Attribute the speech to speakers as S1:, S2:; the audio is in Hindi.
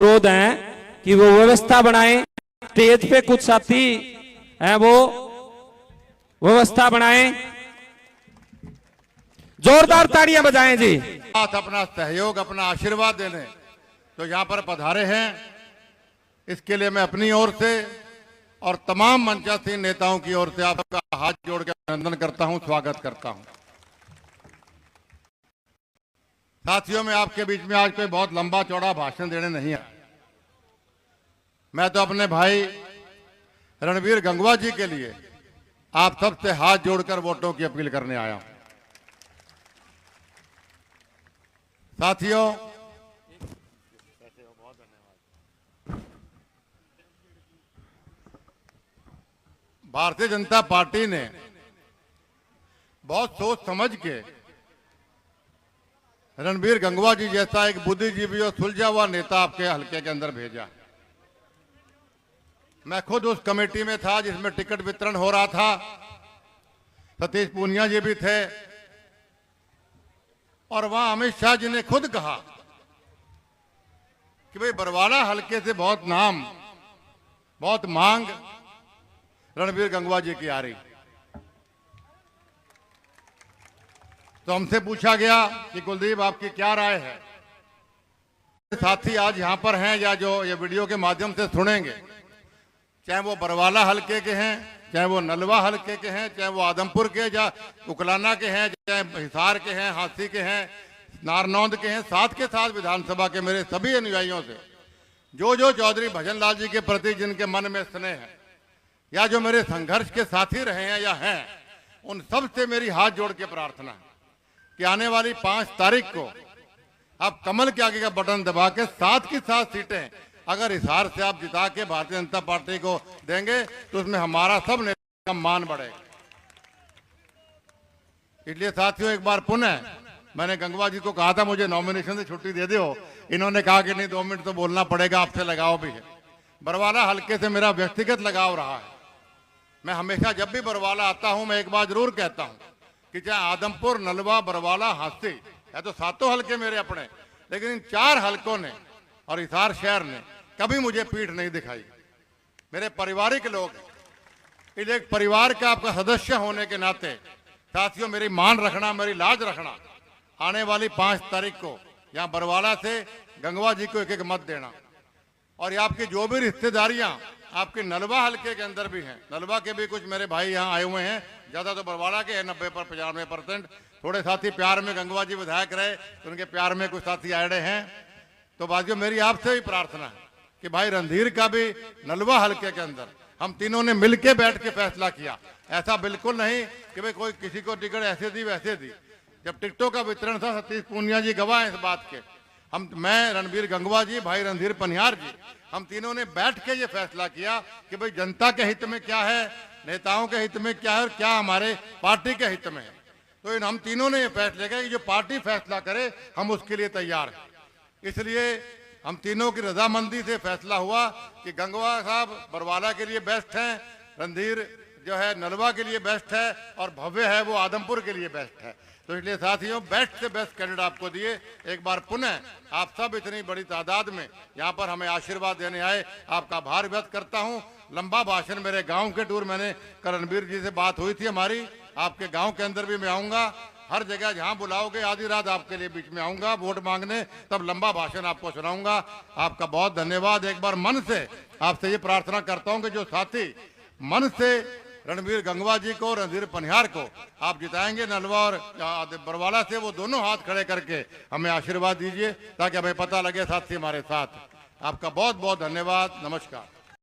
S1: अनुरोध है कि वो व्यवस्था बनाएं। स्टेज पे कुछ साथी हैं, वो व्यवस्था बनाएं। जोरदार ताड़ियां बजाएं जी।
S2: अपना सहयोग, अपना आशीर्वाद देने तो यहाँ पर पधारे हैं। इसके लिए मैं अपनी ओर से और तमाम मंचासीन नेताओं की ओर से आपका हाथ जोड़ के अभिनंदन करता हूं, स्वागत करता हूं। साथियों, मैं आपके बीच में आज कोई बहुत लंबा चौड़ा भाषण देने नहीं आया। मैं तो अपने भाई रणबीर गंगवा जी के लिए आप सबसे हाथ जोड़कर वोटों की अपील करने आया हूं। साथियों, भारतीय जनता पार्टी ने बहुत सोच समझ के रणबीर गंगवा जी जैसा एक बुद्धिजीवी और सुलझा हुआ नेता आपके हलके के अंदर भेजा। मैं खुद उस कमेटी में था जिसमें टिकट वितरण हो रहा था। सतीश पूनिया जी भी थे और वहां अमित शाह जी ने खुद कहा कि भाई बरवाला हलके से बहुत नाम, बहुत मांग रणबीर गंगवा जी की आ रही। तो हमसे पूछा गया कि कुलदीप आपकी क्या राय है। साथी आज यहां पर हैं या जो ये वीडियो के माध्यम से सुनेंगे, चाहे वो बरवाला हलके के हैं, चाहे वो नलवा हलके के हैं, चाहे वो आदमपुर के या उकलाना के हैं, चाहे हिसार के हैं, हांसी के हैं, नारनौंद के हैं, साथ के साथ विधानसभा के मेरे सभी अनुयायियों से जो चौधरी भजनलाल जी के प्रति जिनके मन में स्नेह है या जो मेरे संघर्ष के साथी रहे हैं या हैं, उन सब से मेरी हाथ जोड़ के प्रार्थना है कि आने वाली 5 तारीख को आप कमल के आगे का बटन दबा के 7 की 7 सीटें अगर हिसार से आप जिता के भारतीय जनता पार्टी को देंगे तो उसमें हमारा सब नेता का मान बढ़ेगा। इसलिए साथियों, एक बार पुनः मैंने गंगवा जी को कहा था मुझे नॉमिनेशन से छुट्टी दे दो। इन्होंने कहा कि नहीं, 2 मिनट तो बोलना पड़ेगा, आपसे लगाव भी है। बरवाला हल्के से मेरा व्यक्तिगत लगाव रहा है। मैं हमेशा जब भी बरवाला आता हूं, मैं एक बात जरूर कहता हूं कि चाहे आदमपुर, नलवा, बरवाला, हांसी है तो सातों हलके मेरे अपने, लेकिन इन 4 हलकों ने और हिसार शहर ने कभी मुझे पीठ नहीं दिखाई। मेरे पारिवारिक लोग, इस एक परिवार का आपका सदस्य होने के नाते साथियों, मेरी मान रखना, मेरी लाज रखना, आने वाली 5 तारीख को यहाँ बरवाला से गंगवा जी को एक मत देना। और ये आपकी जो भी रिश्तेदारियां आपके नलवा हलके के अंदर भी हैं, नलवा के भी कुछ मेरे भाई यहाँ आए हुए हैं, ज्यादा तो बरवाला के हैं 90-95%। थोड़े साथी प्यार में गंगवा जी विधायक रहे तो उनके प्यार में कुछ साथी आए हैं। तो बाजियों, मेरी आपसे भी प्रार्थना है कि भाई रणधीर का भी नलवा हलके के अंदर हम तीनों ने मिलके बैठ के फैसला किया। ऐसा बिल्कुल नहीं कि भाई कोई किसी को टिकट ऐसे दी वैसे दी। जब टिकटों का वितरण था, सतीश पूनिया जी गवाह हैं इस बात के, मैं, रणबीर गंगवा जी, भाई रणधीर पनिहार जी, हम तीनों ने बैठ के ये फैसला किया कि भाई जनता के हित में क्या है, नेताओं के हित में क्या है और क्या हमारे पार्टी के हित में है। तो इन हम तीनों ने ये फैसला किया कि जो पार्टी फैसला करे हम उसके लिए तैयार हैं। इसलिए हम तीनों की रजामंदी से फैसला हुआ कि गंगवा साहब बरवाला के लिए बेस्ट हैं, रणधीर जो है नलवा के लिए बेस्ट है और भव्य है वो आदमपुर के लिए बेस्ट है। तो इसलिए साथियों, बेस्ट से बेस्ट कैंडिडेट आपको दिए। एक बार पुनः आप सब इतनी बड़ी तादाद में यहाँ पर हमें आशीर्वाद देने आए, आपका आभार व्यक्त करता हूँ। लंबा भाषण मेरे गांव के टूर, मैंने रणबीर जी से बात हुई थी हमारी, आपके गांव के अंदर भी मैं आऊँगा, हर जगह जहाँ बुलाओगे आधी रात आपके लिए बीच में आऊँगा वोट मांगने, तब लंबा भाषण आपको सुनाऊंगा। आपका बहुत धन्यवाद। एक बार मन से आपसे ये प्रार्थना करता हूँ कि जो साथी मन से रणबीर गंगवा जी को, रणधीर पनिहार को आप जिताएंगे नलवा और बरवाला से, वो दोनों हाथ खड़े करके हमें आशीर्वाद दीजिए ताकि हमें पता लगे साथी हमारे साथ। आपका बहुत बहुत धन्यवाद। नमस्कार।